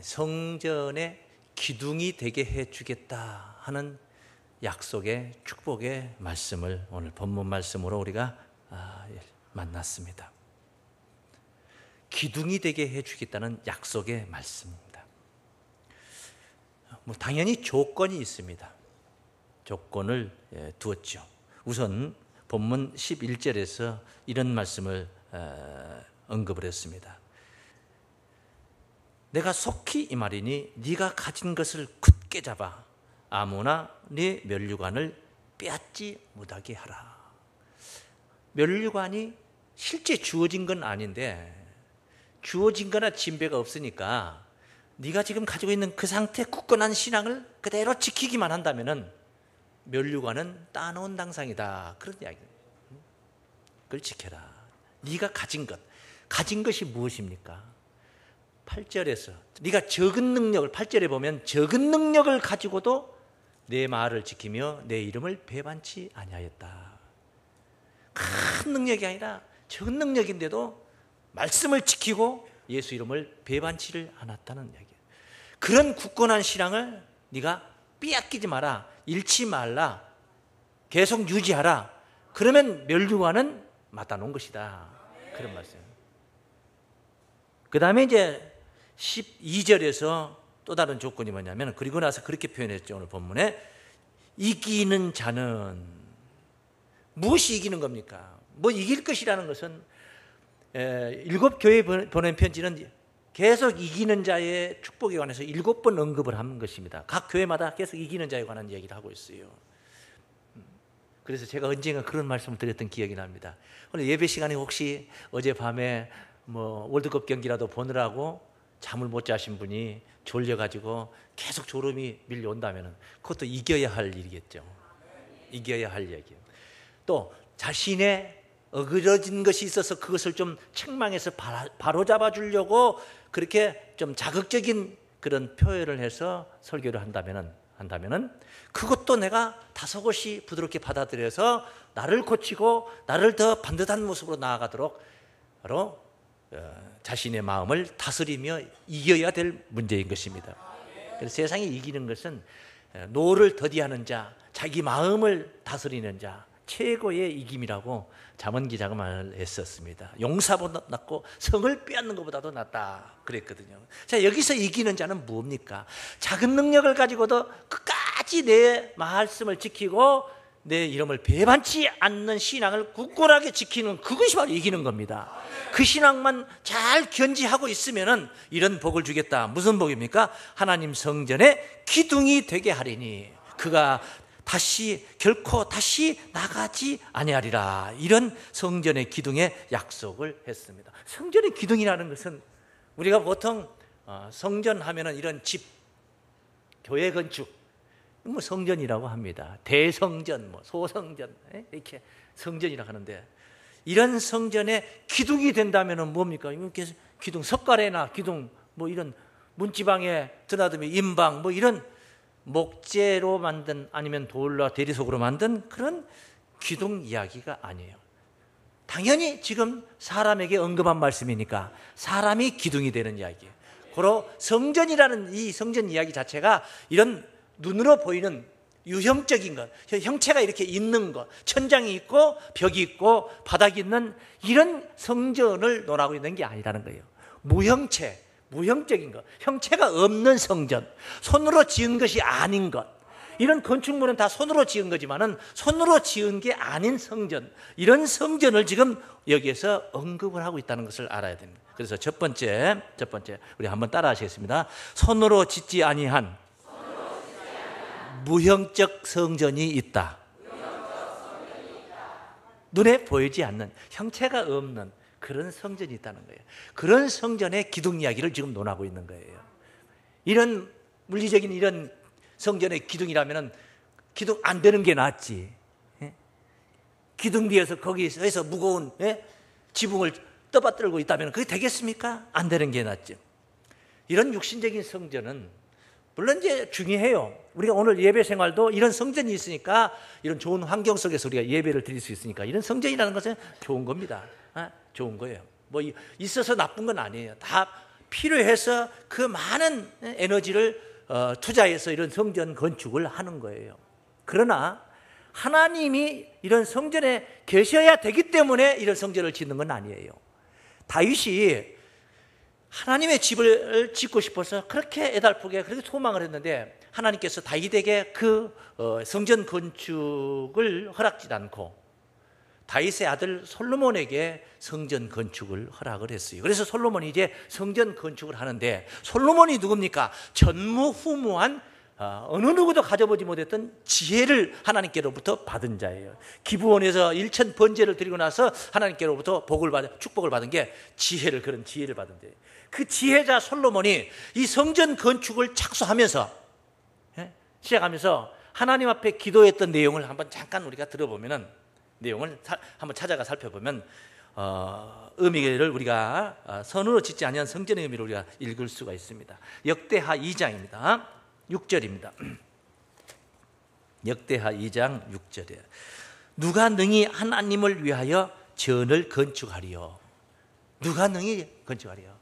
성전의 기둥이 되게 해주겠다 하는 약속의 축복의 말씀을 오늘 본문 말씀으로 우리가 만났습니다. 기둥이 되게 해주겠다는 약속의 말씀입니다. 당연히 조건이 있습니다. 조건을 두었죠. 우선 본문 11절에서 이런 말씀을 언급을 했습니다. 내가 속히 이 말이니 네가 가진 것을 굳게 잡아 아무나 네 면류관을 빼앗지 못하게 하라. 면류관이 실제 주어진 건 아닌데 주어진 거나 진배가 없으니까 네가 지금 가지고 있는 그 상태 굳건한 신앙을 그대로 지키기만 한다면은 면류관은 따놓은 당상이다. 그런 이야기예요. 그걸 지켜라. 네가 가진 것이 무엇입니까? 8절에서 네가 적은 능력을 8절에 보면 적은 능력을 가지고도 내 말을 지키며 내 이름을 배반치 아니하였다. 큰 능력이 아니라 적은 능력인데도 말씀을 지키고 예수 이름을 배반치를 않았다는 이야기예요. 그런 굳건한 신앙을 네가 빼앗기지 마라. 잃지 말라. 계속 유지하라. 그러면 면류관은 맞다놓은 것이다. 그런 말씀. 그 다음에 이제 12절에서 또 다른 조건이 뭐냐면 그리고 나서 그렇게 표현했죠. 오늘 본문에 이기는 자는 무엇이 이기는 겁니까? 뭐 이길 것이라는 것은 7교회에 보낸 편지는 계속 이기는 자의 축복에 관해서 7번 언급을 한 것입니다. 각 교회마다 계속 이기는 자에 관한 이야기를 하고 있어요. 그래서 제가 언젠가 그런 말씀을 드렸던 기억이 납니다. 오늘 예배 시간에 혹시 어젯밤에 월드컵 경기라도 보느라고 잠을 못 자신 분이 졸려가지고 계속 졸음이 밀려온다면 그것도 이겨야 할 일이겠죠. 이겨야 할 얘기예요. 또 자신의 어그러진 것이 있어서 그것을 좀 책망해서 바로잡아 주려고 그렇게 좀 자극적인 그런 표현을 해서 설교를 한다면은 그것도 내가 다소곳이 부드럽게 받아들여서 나를 고치고 나를 더 반듯한 모습으로 나아가도록 바로 자신의 마음을 다스리며 이겨야 될 문제인 것입니다. 그래서 세상에 이기는 것은 노를 더디하는 자, 자기 마음을 다스리는 자, 최고의 이김이라고 잠언기자가 말했었습니다. 용사보다 낫고 성을 빼앗는 것보다도 낫다 그랬거든요. 자, 여기서 이기는 자는 뭡니까? 작은 능력을 가지고도 끝까지 내 말씀을 지키고 내 이름을 배반치 않는 신앙을 굳건하게 지키는 그것이 바로 이기는 겁니다. 그 신앙만 잘 견지하고 있으면은 이런 복을 주겠다. 무슨 복입니까? 하나님 성전에 기둥이 되게 하리니 그가 결코 다시 나가지 아니하리라. 이런 성전의 기둥의 약속을 했습니다. 성전의 기둥이라는 것은 우리가 보통 성전 하면은 이런 집, 교회 건축 성전이라고 합니다. 대성전, 소성전 이렇게 성전이라고 하는데 이런 성전의 기둥이 된다면은 뭡니까? 이렇게 기둥 석가래나 기둥 이런 문지방에 드나드며 인방 이런 목재로 만든 아니면 돌로 대리석으로 만든 그런 기둥 이야기가 아니에요. 당연히 지금 사람에게 언급한 말씀이니까 사람이 기둥이 되는 이야기예요. 고로 성전이라는 이 성전 이야기 자체가 이런 눈으로 보이는 유형적인 것, 형체가 이렇게 있는 것, 천장이 있고 벽이 있고 바닥이 있는 이런 성전을 논하고 있는 게 아니라는 거예요. 무형적인 것, 형체가 없는 성전, 손으로 지은 것이 아닌 것. 이런 건축물은 다 손으로 지은 거지만은 손으로 지은 게 아닌 성전, 이런 성전을 지금 여기에서 언급을 하고 있다는 것을 알아야 됩니다. 그래서 첫 번째 우리 한번 따라 하시겠습니다. 손으로 짓지 아니한 무형적 성전이 있다. 눈에 보이지 않는, 형체가 없는 그런 성전이 있다는 거예요. 그런 성전의 기둥 이야기를 지금 논하고 있는 거예요. 이런 물리적인 이런 성전의 기둥이라면 기둥 안 되는 게 낫지. 기둥 뒤에서 거기서 무거운 지붕을 떠받들고 있다면 그게 되겠습니까? 안 되는 게 낫죠. 이런 육신적인 성전은 물론 이제 중요해요. 우리가 오늘 예배 생활도 이런 성전이 있으니까, 이런 좋은 환경 속에서 우리가 예배를 드릴 수 있으니까 이런 성전이라는 것은 좋은 겁니다. 좋은 거예요. 있어서 나쁜 건 아니에요. 다 필요해서 그 많은 에너지를 투자해서 이런 성전 건축을 하는 거예요. 그러나 하나님이 이런 성전에 계셔야 되기 때문에 이런 성전을 짓는 건 아니에요. 다윗이 하나님의 집을 짓고 싶어서 그렇게 애달프게 그렇게 소망을 했는데 하나님께서 다윗에게 그 성전 건축을 허락지 않고 다윗의 아들 솔로몬에게 성전 건축을 허락을 했어요. 그래서 솔로몬이 이제 성전 건축을 하는데, 솔로몬이 누굽니까? 전무후무한 어느 누구도 가져보지 못했던 지혜를 하나님께로부터 받은 자예요. 기브온에서 1천 번제를 드리고 나서 하나님께로부터 축복을 받은 게 그런 지혜를 받은 자예요. 그 지혜자 솔로몬이 이 성전 건축을 착수하면서 시작하면서 하나님 앞에 기도했던 내용을 한번 잠깐 우리가 들어보면은, 내용을 한번 찾아가 살펴보면 의미를 우리가 선으로 짓지 아니한 성전의 의미를 우리가 읽을 수가 있습니다. 역대하 2장입니다. 6절입니다. 역대하 2장 6절에 누가 능히 하나님을 위하여 전을 건축하리요? 누가 능히 건축하리요?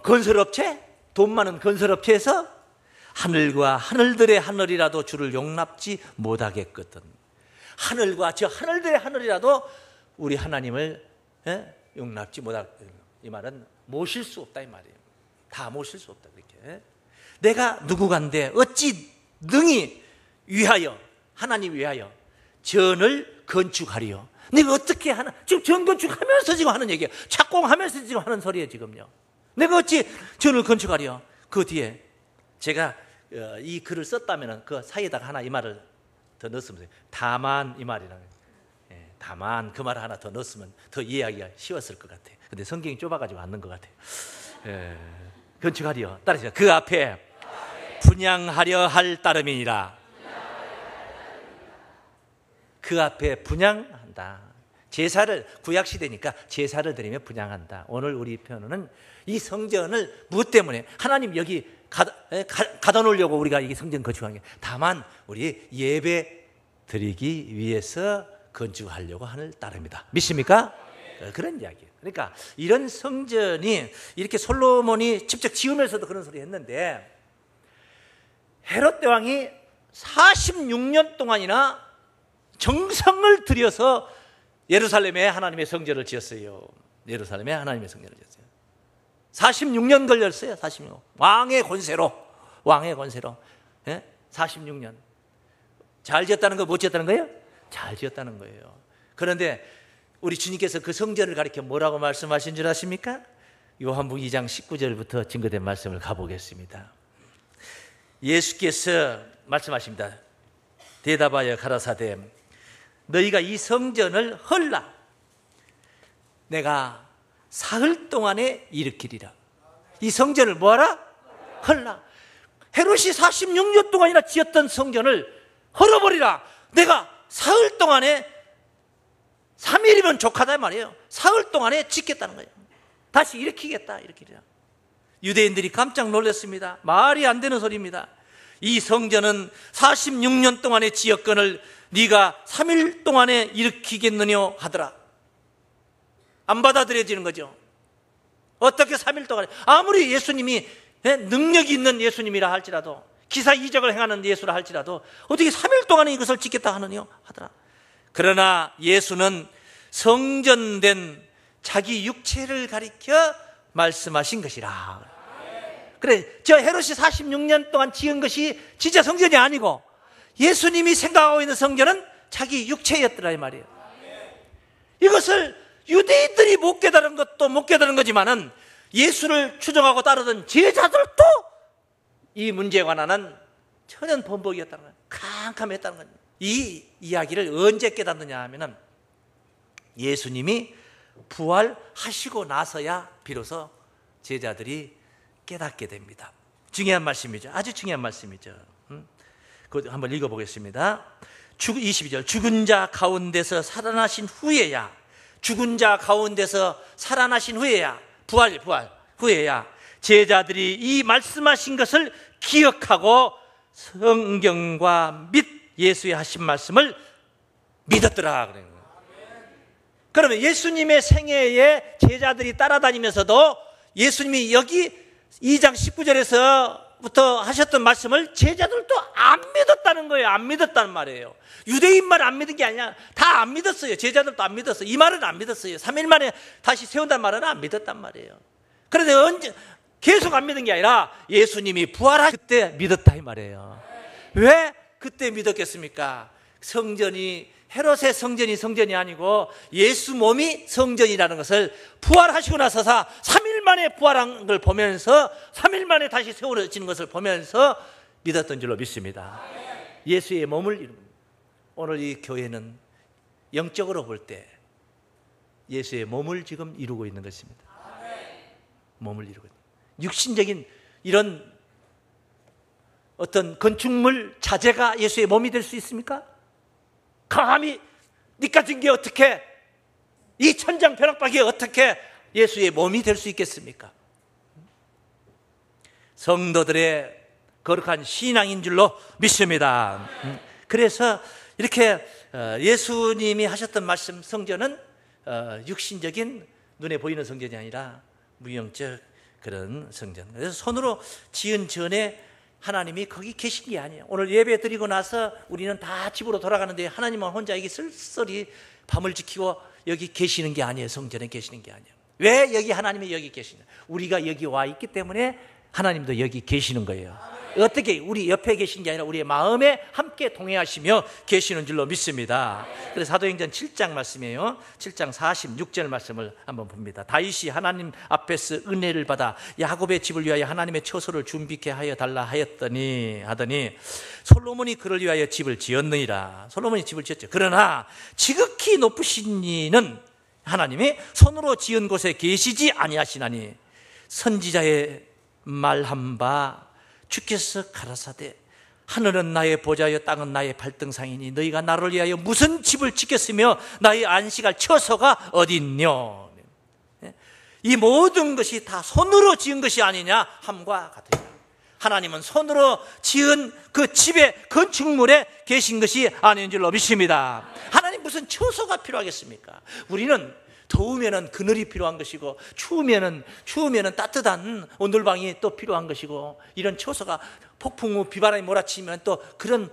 건설업체? 돈 많은 건설업체에서 하늘과 하늘들의 하늘이라도 주를 용납지 못하겠거든. 하늘과 저 하늘들의 하늘이라도 우리 하나님을 용납지 못하겠거든. 이 말은 모실 수 없다 이 말이에요. 다 모실 수 없다 그렇게. 내가 누구간데 어찌 능히 하나님 위하여 전을 건축하리요? 내가 어떻게 하나? 지금 전 건축하면서 지금 하는 얘기예요. 착공하면서 지금 하는 소리예요 지금요. 내가 어찌 전을 건축하리요? 그 뒤에 제가 이 글을 썼다면 그 사이에다가 하나 이 말을 더 넣었으면 돼요. 다만 이 말이라는 거예요. 다만 그 말을 하나 더 넣었으면 더 이해하기가 쉬웠을 것 같아요. 근데 성경이 좁아가지고 안 넣은 것 같아요. 건축하리요. 따라서 그 앞에 분향하려 할 따름이니라. 그 앞에 분향한다. 제사를, 구약시대니까 제사를 드리며 분향한다. 오늘 우리 표현은 이 성전을 무엇 때문에 하나님 여기 가다 놓으려고 우리가 이 성전 건축한 게, 다만 우리 예배 드리기 위해서 건축하려고 하는 따름이다. 믿습니까? 그런 이야기예요. 그러니까 이런 성전이 이렇게 솔로몬이 직접 지으면서도 그런 소리 했는데, 헤롯 대왕이 46년 동안이나 정성을 들여서 예루살렘에 하나님의 성전을 지었어요. 예루살렘에 하나님의 성전을 지었어요. 46년 걸렸어요. 46년. 왕의 권세로 46년. 잘 지었다는 거, 못 지었다는 거예요? 잘 지었다는 거예요. 그런데 우리 주님께서 그 성전을 가리켜 뭐라고 말씀하신 줄 아십니까? 요한복음 2장 19절부터 증거된 말씀을 가보겠습니다. 예수께서 말씀하십니다. 대답하여 가라사대 너희가 이 성전을 헐라 내가 사흘 동안에 일으키리라. 이 성전을 뭐하라? 헐라. 헤롯이 46년 동안이나 지었던 성전을 헐어버리라. 내가 사흘 동안에, 3일이면 족하다 말이에요. 사흘 동안에 짓겠다는 거예요. 다시 일으키겠다. 유대인들이 깜짝 놀랐습니다. 말이 안 되는 소리입니다. 이 성전은 46년 동안의 지었건을 네가 3일 동안에 일으키겠느냐 하더라. 안 받아들여지는 거죠. 어떻게 3일 동안에, 아무리 예수님이 능력이 있는 예수님이라 할지라도, 기사 이적을 행하는 예수라 할지라도 어떻게 3일 동안에 이것을 짓겠다 하느냐 하더라. 그러나 예수는 성전된 자기 육체를 가리켜 말씀하신 것이라. 그래, 저 헤롯이 46년 동안 지은 것이 진짜 성전이 아니고 예수님이 생각하고 있는 성전은 자기 육체였더라 이 말이에요. 이것을 유대인들이 못 깨달은 것도 못 깨달은 거지만은 예수를 추종하고 따르던 제자들도 이 문제에 관한 천연 번복이었다는 거예요. 캄캄했다는 거예요. 이 이야기를 언제 깨닫느냐 하면은 예수님이 부활하시고 나서야 비로소 제자들이 깨닫게 됩니다. 중요한 말씀이죠. 아주 중요한 말씀이죠. 그거 한번 읽어보겠습니다. 22절 죽은 자 가운데서 살아나신 후에야, 죽은 자 가운데서 살아나신 후에야, 부활 후에야 제자들이 이 말씀하신 것을 기억하고 성경과 및 예수의 하신 말씀을 믿었더라. 그러면 예수님의 생애에 제자들이 따라다니면서도 예수님이 여기 2장 19절에서부터 하셨던 말씀을 제자들도 안 믿었다는 거예요. 안 믿었다는 말이에요. 유대인만 안 믿은 게 아니라 다 안 믿었어요. 제자들도 안 믿었어요. 이 말은 안 믿었어요. 3일 만에 다시 세운다는 말은 안 믿었단 말이에요. 그런데 언제 계속 안 믿은 게 아니라 예수님이 부활하실 때 믿었다 이 말이에요. 왜 그때 믿었겠습니까? 성전이 헤롯의 성전이 아니고 예수 몸이 성전이라는 것을 부활하시고 나서 3일 만에 부활한 걸 보면서 3일 만에 다시 세워지는 것을 보면서 믿었던 줄로 믿습니다. 예수의 몸을 이루는, 오늘 이 교회는 영적으로 볼 때 예수의 몸을 지금 이루고 있는 것입니다. 몸을 이루고 있는, 육신적인 이런 어떤 건축물 자재가 예수의 몸이 될 수 있습니까? 감히 니까진 게 어떻게, 이 천장 벼락박이 어떻게 예수의 몸이 될 수 있겠습니까? 성도들의 거룩한 신앙인 줄로 믿습니다. 그래서 이렇게 예수님이 하셨던 말씀, 성전은 육신적인 눈에 보이는 성전이 아니라 무형적 그런 성전. 그래서 손으로 지은 전에 하나님이 거기 계신 게 아니에요. 오늘 예배 드리고 나서 우리는 다 집으로 돌아가는데 하나님은 혼자 여기 쓸쓸히 밤을 지키고 여기 계시는 게 아니에요. 성전에 계시는 게 아니에요. 왜 여기 하나님이 여기 계시냐? 우리가 여기 와 있기 때문에 하나님도 여기 계시는 거예요. 어떻게 우리 옆에 계신 게 아니라 우리의 마음에 함께 동행하시며 계시는 줄로 믿습니다. 그래서 사도행전 7장 말씀이에요. 7장 46절 말씀을 한번 봅니다. 다윗이 하나님 앞에서 은혜를 받아 야곱의 집을 위하여 하나님의 처소를 준비케 하여 달라 하더니 솔로몬이 그를 위하여 집을 지었느니라. 솔로몬이 집을 지었죠. 그러나 지극히 높으신 이는 하나님이 손으로 지은 곳에 계시지 아니하시나니 선지자의 말한 바 주께서 가라사대 하늘은 나의 보좌여 땅은 나의 발등상이니 너희가 나를 위하여 무슨 집을 짓겠으며 나의 안식할 처소가 어디 있뇨. 이 모든 것이 다 손으로 지은 것이 아니냐 함과 같으니라. 하나님은 손으로 지은 그 집의 건축물에 계신 것이 아닌 줄로 믿습니다. 하나님 무슨 처소가 필요하겠습니까? 우리는 더우면은 그늘이 필요한 것이고 추우면은 따뜻한 온돌방이 또 필요한 것이고, 이런 처소가 폭풍 후 비바람이 몰아치면 또 그런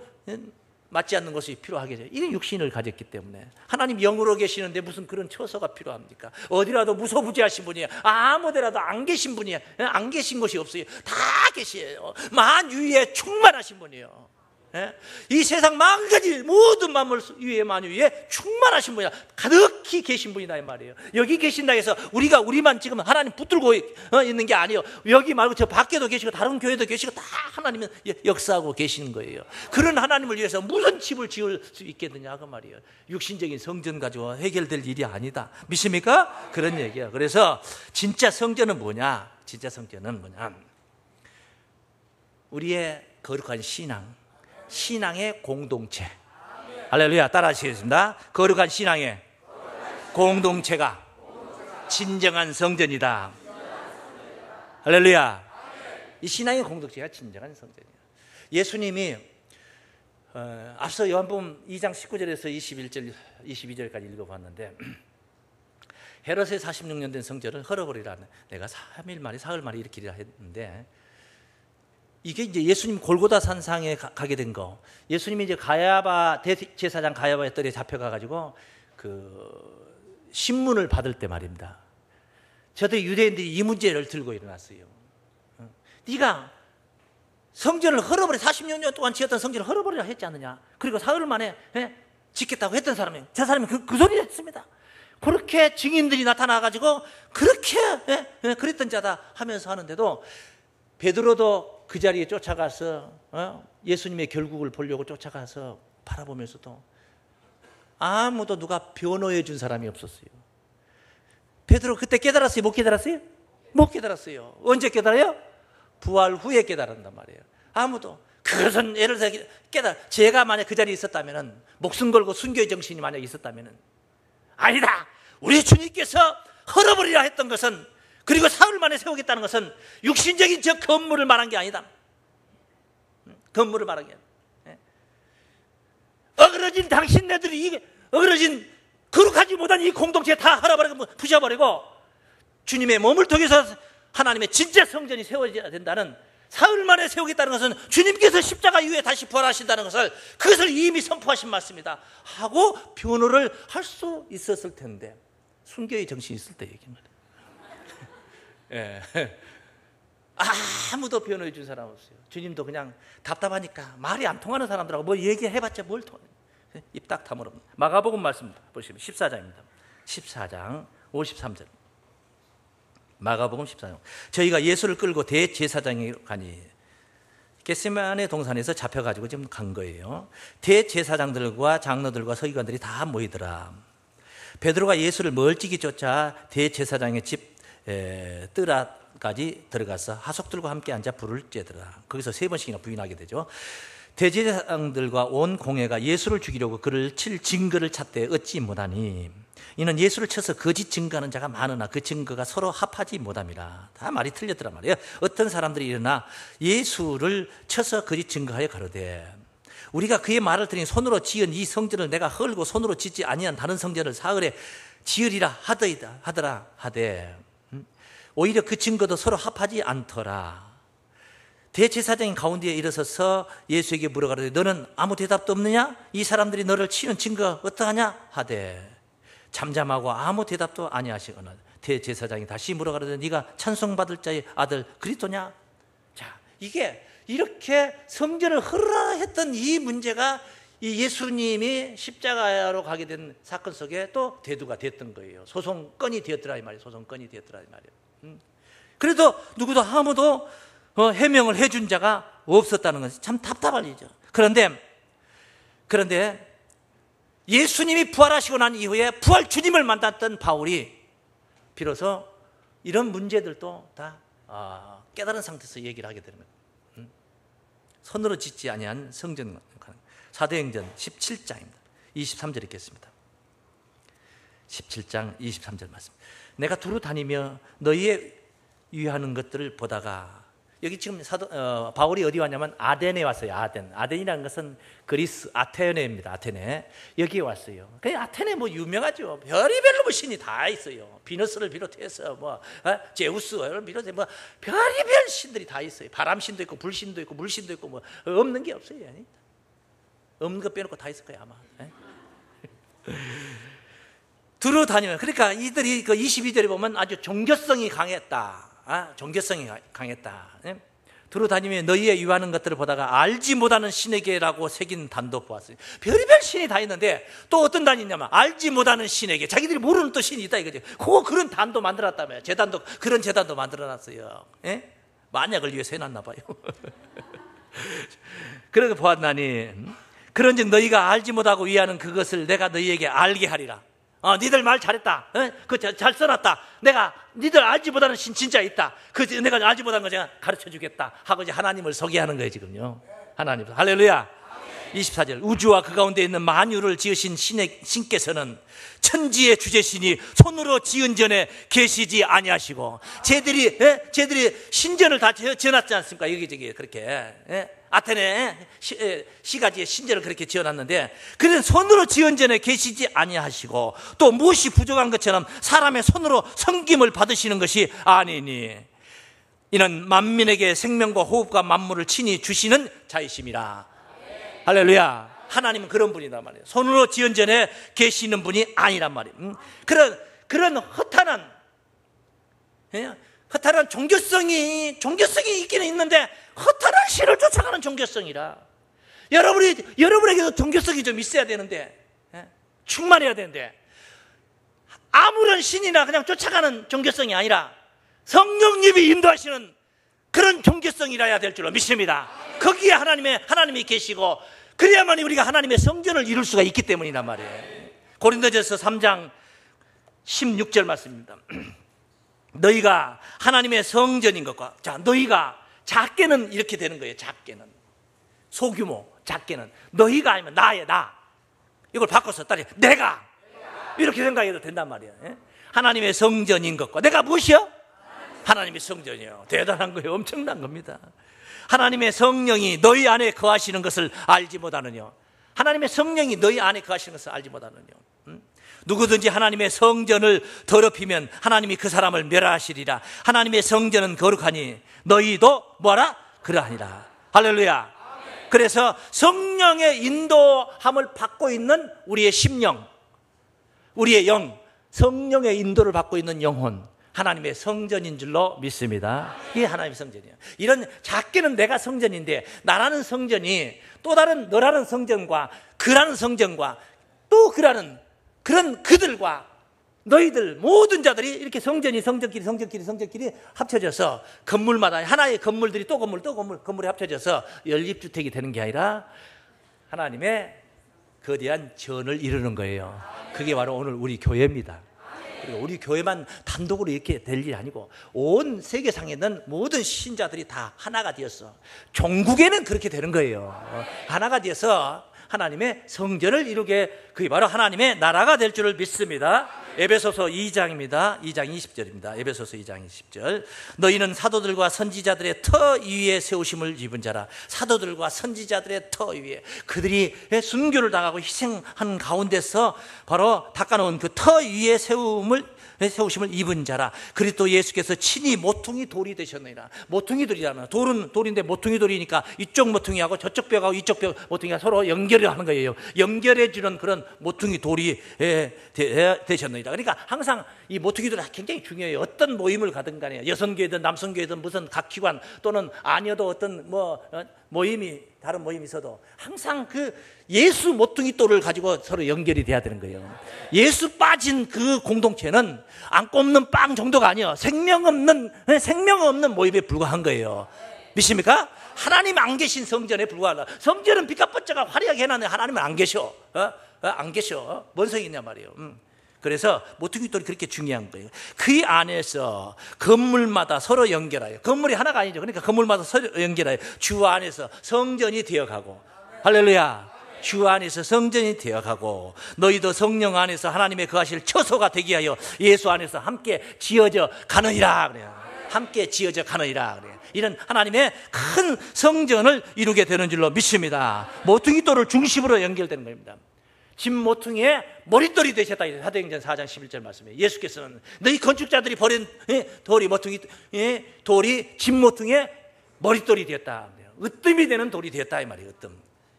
맞지 않는 것이 필요하겠죠. 이게 육신을 가졌기 때문에. 하나님 영으로 계시는데 무슨 그런 처소가 필요합니까? 어디라도 무소부지하신 분이에요. 아무 데라도 안 계신 분이에요. 안 계신 곳이 없어요. 다 계시에요. 만유에 충만하신 분이에요. 이 세상 만가지 모든 만물 위에 만유에 충만하신 분이야. 가득히 계신 분이다 이 말이에요. 여기 계신다 해서 우리만 지금 하나님 붙들고 있는 게 아니에요. 여기 말고 저 밖에도 계시고 다른 교회도 계시고 다 하나님은 역사하고 계시는 거예요. 그런 하나님을 위해서 무슨 집을 지을 수 있겠느냐 그 말이에요. 육신적인 성전 가지고 해결될 일이 아니다. 믿습니까? 그런 얘기야. 그래서 진짜 성전은 뭐냐? 진짜 성전은 뭐냐? 우리의 거룩한 신앙의 공동체. 할렐루야. 따라 하시겠습니다. 거룩한 신앙의 공동체가 진정한 성전이다. 할렐루야. 이 신앙의 공동체가 진정한 성전이에요. 예수님이 앞서 요한복음 2장 19절에서 22절까지 읽어봤는데, 헤롯의 46년 된 성전을 헐어버리라. 내가 3일 만에 사흘 만에 일으키리라 했는데, 이게 이제 예수님 골고다 산상에 가게 된 거. 예수님이 이제 대제사장 가야바의 뜰에 잡혀가가지고 그 신문을 받을 때 말입니다. 저도 유대인들이 이 문제를 들고 일어났어요. 네가 성전을 헐어버려, 46년 동안 지었던 성전을 헐어버리라 했지 않느냐. 그리고 사흘 만에 짓겠다고 했던 사람이, 저 사람이 그 소리를 했습니다. 그렇게 증인들이 나타나가지고 그렇게 그랬던 자다 하면서 하는데도 베드로도 그 자리에 쫓아가서 예수님의 결국을 보려고 쫓아가서 바라보면서도 아무도 누가 변호해 준 사람이 없었어요. 베드로 그때 깨달았어요? 못 깨달았어요? 못 깨달았어요. 언제 깨달아요? 부활 후에 깨달았단 말이에요. 아무도. 그것은 예를 들어 제가 만약 그 자리에 있었다면, 목숨 걸고 순교의 정신이 만약 있었다면, 아니다, 우리 주님께서 헐어버리라 했던 것은, 그리고 사흘 만에 세우겠다는 것은 육신적인 저 건물을 말한 게 아니다. 건물을 말한 게 아니다. 어그러진 당신네들이 어그러진 거룩하지 못한 이 공동체 다 헐어버리고 부셔버리고 주님의 몸을 통해서 하나님의 진짜 성전이 세워져야 된다는, 사흘 만에 세우겠다는 것은 주님께서 십자가 이후에 다시 부활하신다는 것을, 그것을 이미 선포하신 말씀이다 하고 변호를 할 수 있었을 텐데, 순교의 정신이 있을 때 얘기인 거예요. 예. 아무도 변호해 준 사람 없어요. 주님도 그냥 답답하니까 말이 안 통하는 사람들하고 뭐 얘기해봤자 뭘 통해. 입 딱 다물어. 마가복음 말씀 보시면 14장입니다. 14장 53절. 마가복음 14장. 저희가 예수를 끌고 대제사장에 가니, 겟세마네 동산에서 잡혀가지고 지금 간 거예요. 대제사장들과 장로들과 서기관들이 다 모이더라. 베드로가 예수를 멀찍이 쫓아 대제사장의 집 뜰까지 들어가서 하석들과 함께 앉아 불을 쬐더라. 거기서 3번씩이나 부인하게 되죠. 대제사장들과 온 공회가 예수를 죽이려고 그를 칠 증거를 찾되 얻지 못하니, 이는 예수를 쳐서 거짓 증거하는 자가 많으나 그 증거가 서로 합하지 못함이라. 다 말이 틀렸더란 말이에요. 어떤 사람들이 일어나 예수를 쳐서 거짓 증거하여 가로되, 우리가 그의 말을 들으니 손으로 지은 이 성전을 내가 헐고 손으로 짓지 아니한 다른 성전을 사흘에 지으리라 하더라 하되, 오히려 그 증거도 서로 합하지 않더라. 대제사장이 가운데에 일어서서 예수에게 물어가로되, 너는 아무 대답도 없느냐? 이 사람들이 너를 치는 증거가 어떠하냐? 하되 잠잠하고 아무 대답도 아니하시거나, 대제사장이 다시 물어가로되, 네가 찬송받을 자의 아들 그리스도냐? 자, 이게 이렇게 성전을 헐라 했던 이 문제가 이 예수님이 십자가로 가게 된 사건 속에 또 대두가 됐던 거예요. 소송건이 되었더라 이 말이에요. 소송건이 되었더라 이 말이에요. 그래도 누구도 아무도 해명을 해준 자가 없었다는 것이 참 답답한 일이죠. 그런데 예수님이 부활하시고 난 이후에 부활 주님을 만났던 바울이 비로소 이런 문제들도 다 깨달은 상태에서 얘기를 하게 되는 거예요. 손으로 짓지 아니한 성전, 사도행전 17장입니다. 23절 읽겠습니다. 17장 23절 말씀. 내가 두루 다니며 너희의 유의하는 것들을 보다가, 여기 지금 바울이 어디 왔냐면 아덴에 왔어요. 아덴이라는 것은 그리스 아테네입니다. 아테네. 여기에 왔어요. 그 아테네 뭐 유명하죠. 별의별로 뭐 신이 다 있어요. 비너스를 비롯해서 제우스를 비롯해서 뭐 별의별 신들이 다 있어요. 바람신도 있고 불신도 있고 물신도 있고 뭐 없는 게 없어요. 없는 거 빼놓고 다 있을 거예요 아마. 두루 다니면, 그러니까 이들이 그 22절에 보면 아주 종교성이 강했다. 종교성이 강했다. 두루 다니며 너희의 유하는 것들을 보다가 알지 못하는 신에게라고 새긴 단도 보았어요. 별의별 신이 다 있는데 또 어떤 단이 있냐면 알지 못하는 신에게, 자기들이 모르는 또 신이 있다 이거죠. 그런 단도 만들었다며요. 제단도, 그런 제단도 만들어놨어요. 만약을 위해서 해놨나 봐요. 그래서 보았나니, 그런즉 너희가 알지 못하고 위하는 그것을 내가 너희에게 알게 하리라. 니들 말 잘했다. 잘 써놨다. 내가 니들 알지 못하는 신 진짜 있다. 내가 알지 못하는 거 제가 가르쳐 주겠다 하고 이제 하나님을 소개하는 거예요 지금요. 하나님. 할렐루야. 24절. 우주와 그 가운데 있는 만유를 지으신 신께서는 천지의 주제신이 손으로 지은 전에 계시지 아니하시고, 쟤들이 신전을 다 지어놨지 않습니까? 여기저기 그렇게. 아테네 시가지에 신전을 그렇게 지어놨는데, 그는 손으로 지은 전에 계시지 아니하시고 또 무엇이 부족한 것처럼 사람의 손으로 섬김을 받으시는 것이 아니니, 이는 만민에게 생명과 호흡과 만물을 친히 주시는 자이심이라. 할렐루야. 하나님은 그런 분이란 말이에요. 손으로 지은 전에 계시는 분이 아니란 말이에요. 그런 허탄한 종교성이 있기는 있는데, 허탄한 신을 쫓아가는 종교성이라. 여러분에게도 종교성이 좀 있어야 되는데, 충만해야 되는데, 아무런 신이나 그냥 쫓아가는 종교성이 아니라 성령님이 인도하시는 그런 종교성이라야 될 줄로 믿습니다. 거기에 하나님이 계시고, 그래야만 우리가 하나님의 성전을 이룰 수가 있기 때문이란 말이에요. 고린도전서 3장 16절 말씀입니다. 너희가 하나님의 성전인 것과, 자, 너희가 작게는 이렇게 되는 거예요. 작게는 소규모, 작게는 너희가 아니면 나예요. 나. 이걸 바꿔서 따라 내가 이렇게 생각해도 된단 말이에요. 하나님의 성전인 것과, 내가 무엇이요? 하나님의 성전이요. 대단한 거예요. 엄청난 겁니다. 하나님의 성령이 너희 안에 거하시는 것을 알지 못하느냐. 하나님의 성령이 너희 안에 거하시는 것을 알지 못하느냐. 누구든지 하나님의 성전을 더럽히면 하나님이 그 사람을 멸하시리라. 하나님의 성전은 거룩하니 너희도 뭐하라? 그러하니라. 할렐루야. 그래서 성령의 인도함을 받고 있는 우리의 심령, 우리의 영, 성령의 인도를 받고 있는 영혼, 하나님의 성전인 줄로 믿습니다. 이게 하나님의 성전이에요. 이런 작게는 내가 성전인데 나라는 성전이 또 다른 너라는 성전과 그라는 성전과 또 그라는 그런 그들과 너희들 모든 자들이 이렇게 성전끼리 합쳐져서 건물마다 하나의 건물들이 또 건물이 합쳐져서 연립주택이 되는 게 아니라 하나님의 거대한 전을 이루는 거예요. 그게 바로 오늘 우리 교회입니다. 그리고 우리 교회만 단독으로 이렇게 될 일이 아니고 온 세계상에 있는 모든 신자들이 다 하나가 되었어. 종국에는 그렇게 되는 거예요. 하나가 되어서 하나님의 성전을 이루게, 그게 바로 하나님의 나라가 될 줄을 믿습니다. 에베소서 2장입니다. 2장 20절입니다. 에베소서 2장 20절. 너희는 사도들과 선지자들의 터 위에 세우심을 입은 자라. 사도들과 선지자들의 터 위에, 그들이 순교를 당하고 희생한 가운데서 바로 닦아놓은 그 터 위에 세우심을 입은 자라. 그리스도 예수께서 친히 모퉁이 돌이 되셨느니라. 모퉁이 돌이라면 돌은 돌인데 모퉁이 돌이니까 이쪽 모퉁이하고 저쪽 벽하고 이쪽 벽 모퉁이가 서로 연결을 하는 거예요. 연결해 주는 그런 모퉁이 돌이 되셨느니라. 그러니까 항상 이 모퉁이 돌이 굉장히 중요해요. 어떤 모임을 가든 간에 여성교회든 남성교회든 무슨 각 기관 또는 아니어도 어떤 모임이 다른 모임이 있어도 항상 그 예수 모퉁이 돌을 가지고 서로 연결이 돼야 되는 거예요. 예수 빠진 그 공동체는 안 꼽는 빵 정도가 아니에요. 생명 없는 모임에 불과한 거예요. 믿습니까? 하나님 안 계신 성전에 불과하다. 성전은 빛과 번쩍하고 화려하게 해놨는데 하나님은 안 계셔. 안 계셔. 뭔 소용이 있냐 말이에요. 그래서 모퉁이 돌이 그렇게 중요한 거예요. 그 안에서 건물마다 서로 연결하여, 건물이 하나가 아니죠. 그러니까 건물마다 서로 연결하여 주 안에서 성전이 되어가고, 할렐루야, 주 안에서 성전이 되어가고 너희도 성령 안에서 하나님의 거하실 처소가 되게 하여 예수 안에서 함께 지어져 가느니라 그래요. 함께 지어져 가느니라 그래요. 이런 하나님의 큰 성전을 이루게 되는 줄로 믿습니다. 모퉁이 돌을 중심으로 연결되는 겁니다. 진 모퉁이에 머릿돌이 되셨다. 사도행전 4장 11절 말씀이에요. 예수께서는 너희 건축자들이 버린 돌이 진 모퉁이에 머릿돌이 되었다. 으뜸이 되는 돌이 되었다 이 말이에요. 으뜸.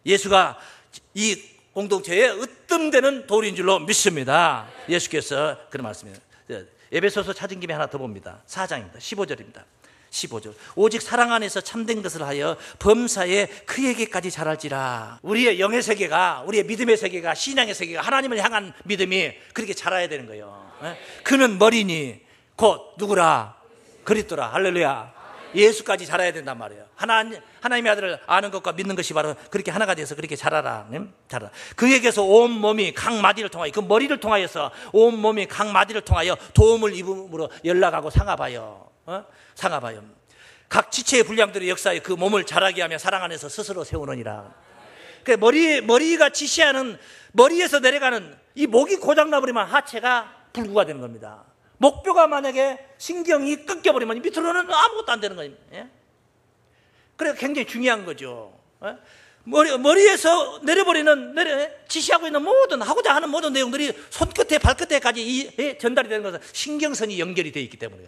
예수가 이 공동체에 으뜸되는 돌인 줄로 믿습니다. 예수께서 그런 말씀이에요. 에베소서 찾은 김에 하나 더 봅니다. 4장입니다. 15절입니다. 15절. 오직 사랑 안에서 참된 것을 하여 범사에 그에게까지 자랄지라. 우리의 영의 세계가, 우리의 믿음의 세계가, 신앙의 세계가, 하나님을 향한 믿음이 그렇게 자라야 되는 거예요. 그는 머리니 곧 누구라? 그리스도라. 할렐루야. 예수까지 자라야 된단 말이에요. 하나님의 아들을 아는 것과 믿는 것이 바로 그렇게 하나가 돼서 그렇게 자라라. 자라라. 그에게서 온 몸이 각 마디를 통하여, 그 머리를 통하여서 온 몸이 각 마디를 통하여 도움을 입음으로 연락하고 상합하여 각 지체의 분량들의 역사에 그 몸을 자라게 하며 사랑 안에서 스스로 세우느니라. 그 머리가 지시하는, 머리에서 내려가는 이 목이 고장나버리면 하체가 불구가 되는 겁니다. 목뼈가 만약에 신경이 끊겨버리면 밑으로는 아무것도 안 되는 거예요. 그래서 굉장히 중요한 거죠. 머리에서 내려버리는, 지시하고 있는 모든, 하고자 하는 모든 내용들이 손끝에 발끝에까지 전달이 되는 것은 신경선이 연결이 되어 있기 때문에.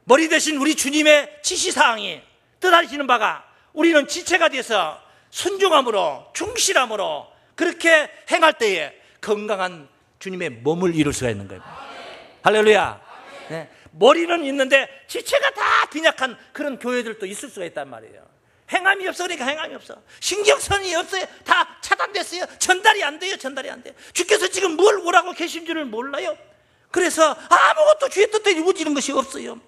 머리 대신 우리 주님의 지시사항이 뜻하시는 바가 우리는 지체가 돼서 순종함으로, 충실함으로 그렇게 행할 때에 건강한 주님의 몸을 이룰 수가 있는 거예요. 할렐루야. 네. 머리는 있는데 지체가 다 빈약한 그런 교회들도 있을 수가 있단 말이에요. 행함이 없어. 그러니까 행함이 없어. 신경선이 없어요. 다 차단됐어요. 전달이 안 돼요. 주께서 지금 뭘 오라고 계신 줄을 몰라요. 그래서 아무것도 주의 뜻대로 이루어지는 것이 없어요.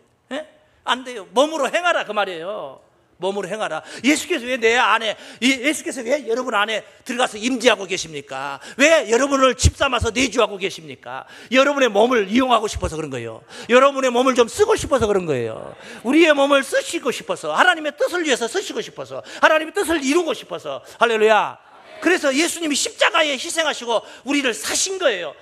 안 돼요. 몸으로 행하라 그 말이에요. 몸으로 행하라. 예수께서 왜 내 안에, 예수께서 왜 여러분 안에 들어가서 임재하고 계십니까? 왜 여러분을 집삼아서 내주하고 계십니까? 여러분의 몸을 이용하고 싶어서 그런 거예요. 여러분의 몸을 좀 쓰고 싶어서 그런 거예요. 우리의 몸을 쓰시고 싶어서, 하나님의 뜻을 위해서 쓰시고 싶어서, 하나님의 뜻을 이루고 싶어서. 할렐루야. 그래서 예수님이 십자가에 희생하시고 우리를 사신 거예요.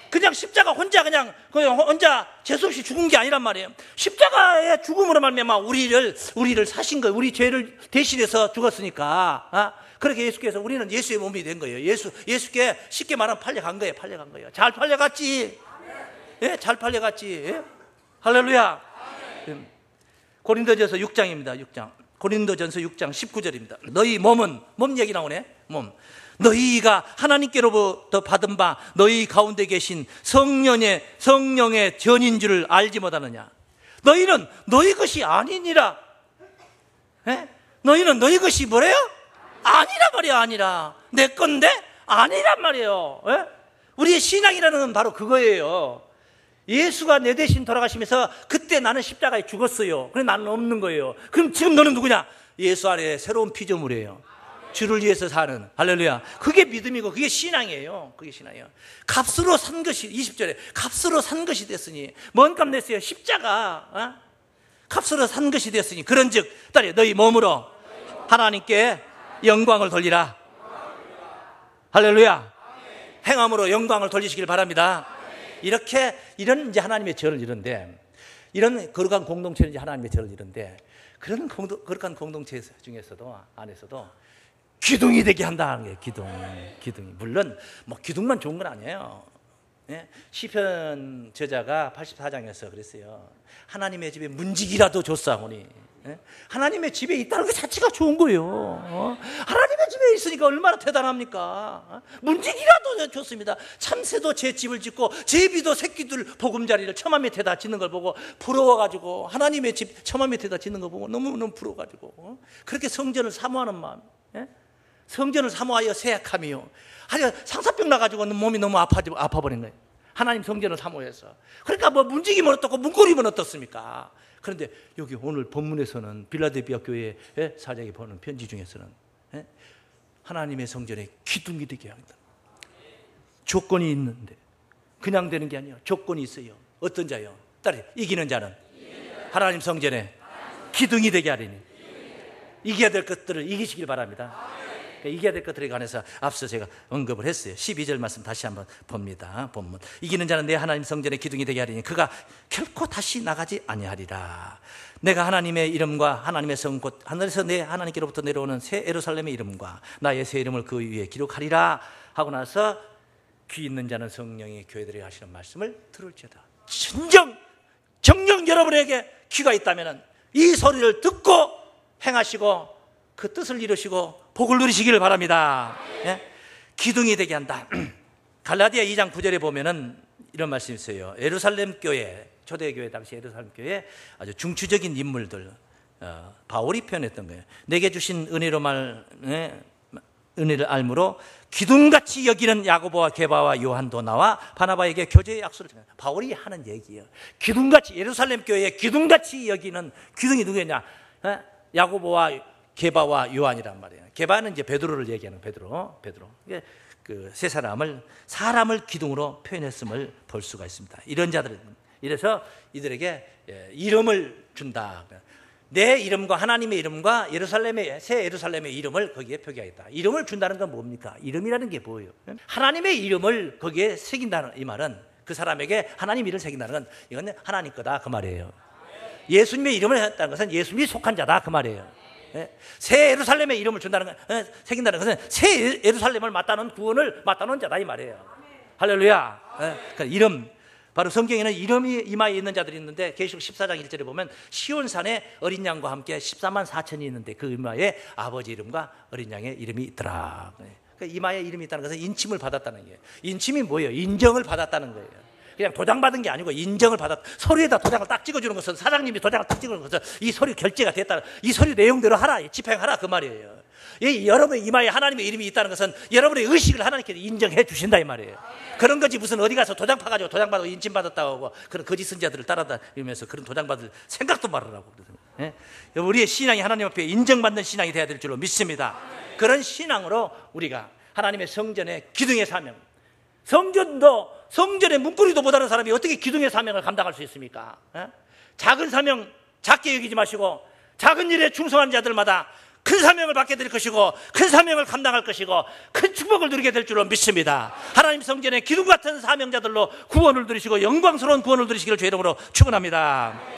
그냥 십자가 혼자 재수없이 죽은 게 아니란 말이에요. 십자가의 죽음으로 말미암아 우리를 사신 거예요. 우리 죄를 대신해서 죽었으니까. 그렇게 예수께서 우리는 예수의 몸이 된 거예요. 예수께 쉽게 말하면 팔려간 거예요. 팔려간 거예요. 잘 팔려갔지. 예, 잘 팔려갔지. 예? 할렐루야. 고린도전서 6장입니다. 6장. 고린도전서 6장 19절입니다. 너희 몸은, 몸 얘기 나오네. 몸. 너희가 하나님께로부터 받은 바 너희 가운데 계신 성령의 전인 줄을 알지 못하느냐. 너희는 너희 것이 아니니라. 예? 너희는 너희 것이 뭐래요? 아니라 말이야. 아니라 내 건데 아니란 말이에요. 예? 우리의 신앙이라는 건 바로 그거예요. 예수가 내 대신 돌아가시면서 그때 나는 십자가에 죽었어요. 그래 나는 없는 거예요. 그럼 지금 너는 누구냐? 예수 안에 새로운 피조물이에요. 주를 위해서 사는. 할렐루야. 그게 믿음이고 그게 신앙이에요. 그게 신앙이에요. 값으로 산 것이, 20절에 값으로 산 것이 됐으니. 뭔 값 냈어요? 십자가. 어? 값으로 산 것이 됐으니 그런즉 딸이 너희 몸으로 하나님께 영광을 돌리라. 할렐루야. 행함으로 영광을 돌리시길 바랍니다. 이런 이제 하나님의 절을 이룬데, 이런 거룩한 공동체는 이제 하나님의 절을 이룬데, 그런 거룩한 공동체 중에서도, 안에서도 기둥이 되게 한다는 거예요. 기둥이. 물론 뭐 기둥만 좋은 건 아니에요. 예? 시편 저자가 84장에서 그랬어요. 하나님의 집에 문지기라도 줬사오니. 예? 하나님의 집에 있다는 것 자체가 좋은 거예요. 하나님의 집에 있으니까 얼마나 대단합니까? 문지기라도 줬습니다. 참새도 제 집을 짓고 제비도 새끼들 보금자리를 처마 밑에다 짓는 걸 보고 부러워가지고, 하나님의 집 처마 밑에다 짓는 거 보고 너무너무 부러워가지고, 그렇게 성전을 사모하는 마음. 예? 성전을 사모하여 세약함이요. 하여 상사병 나가지고 몸이 너무 아파버린 거예요. 하나님 성전을 사모해서. 그러니까 뭐 문지기면 어떻고 문고리면 어떻습니까? 그런데 여기 오늘 본문에서는 빌라델피아 교회 사장이 보는 편지 중에서는 하나님의 성전에 기둥이 되게 합니다. 조건이 있는데 그냥 되는 게 아니에요. 조건이 있어요. 어떤 자요? 딸이 이기는 자는 하나님 성전에 기둥이 되게 하리니. 이겨야 될 것들을 이기시길 바랍니다. 이겨야 될 것들에 관해서 앞서 제가 언급을 했어요. 12절 말씀 다시 한번 봅니다. 본문. 이기는 자는 내 하나님 성전의 기둥이 되게 하리니 그가 결코 다시 나가지 아니하리라. 내가 하나님의 이름과 하나님의 성 곧 하늘에서 내 하나님께로부터 내려오는 새 예루살렘의 이름과 나의 새 이름을 그 위에 기록하리라 하고 나서 귀 있는 자는 성령이 교회들에게 하시는 말씀을 들을지어다. 정녕 여러분에게 귀가 있다면 이 소리를 듣고 행하시고 그 뜻을 이루시고 복을 누리시기를 바랍니다. 예? 기둥이 되게 한다. 갈라디아 2장 9절에 보면은 이런 말씀이 있어요. 예루살렘 교회, 초대교회 당시 예루살렘 교회 아주 중추적인 인물들, 바울이 표현했던 거예요. 내게 주신 은혜를 알므로 기둥같이 여기는 야고보와 게바와 요한도 나와 바나바에게 교제의 약속을 전했다. 바울이 하는 얘기예요. 기둥같이, 예루살렘 교회에 기둥같이 여기는, 기둥이 누구냐? 야고보와 게바와 요한이란 말이에요. 게바는 이제 베드로를 얘기하는 베드로. 이게 그 세 사람을 기둥으로 표현했음을 볼 수가 있습니다. 이런 자들, 이래서 이들에게 이름을 준다. 내 이름과 하나님의 이름과 새 예루살렘의 이름을 거기에 표기하겠다. 이름을 준다는 건 뭡니까? 이름이라는 게 뭐예요? 하나님의 이름을 거기에 새긴다는 이 말은, 그 사람에게 하나님 이름을 새긴다는 건 이건 하나님 거다 그 말이에요. 예수님의 이름을 했다는 것은 예수님이 속한 자다 그 말이에요. 새 예루살렘의 이름을 준다는 것, 새긴다는 것은 새 예루살렘을 맞다는 구원을 맞다는 자다 이 말이에요. 할렐루야. 그러니까 이름, 바로 성경에는 이름이 이마에 있는 자들이 있는데 계시록 14장 1절에 보면 시온산에 어린 양과 함께 14만 4천이 있는데 그 이마에 아버지 이름과 어린 양의 이름이 있더라. 그러니까 이마에 이름이 있다는 것은 인침을 받았다는 거예요. 인침이 뭐예요? 인정을 받았다는 거예요. 그냥 도장받은 게 아니고 인정을 받았다. 서류에다 도장을 딱 찍어주는 것은, 사장님이 도장을 딱 찍어주는 것은 이 서류 결제가 됐다. 이 서류 내용대로 하라, 집행하라 그 말이에요. 여러분의 이마에 하나님의 이름이 있다는 것은 여러분의 의식을 하나님께서 인정해 주신다 이 말이에요. 그런 거지 무슨 어디 가서 도장 파가지고 도장받고 인침받았다고 하고 그런 거짓 선자들을 따라다니면서 그런 도장받을 생각도 말으라고. 우리의 신앙이 하나님 앞에 인정받는 신앙이 돼야 될 줄로 믿습니다. 그런 신앙으로 우리가 하나님의 성전의 기둥의 사명, 성전에 문고리도 못 하는 사람이 어떻게 기둥의 사명을 감당할 수 있습니까? 작은 사명 작게 여기지 마시고 작은 일에 충성한 자들마다 큰 사명을 받게 될 것이고 큰 사명을 감당할 것이고 큰 축복을 누리게 될 줄로 믿습니다. 하나님 성전의 기둥 같은 사명자들로 구원을 누리시고 영광스러운 구원을 누리시기를 주의 이름으로 축원합니다.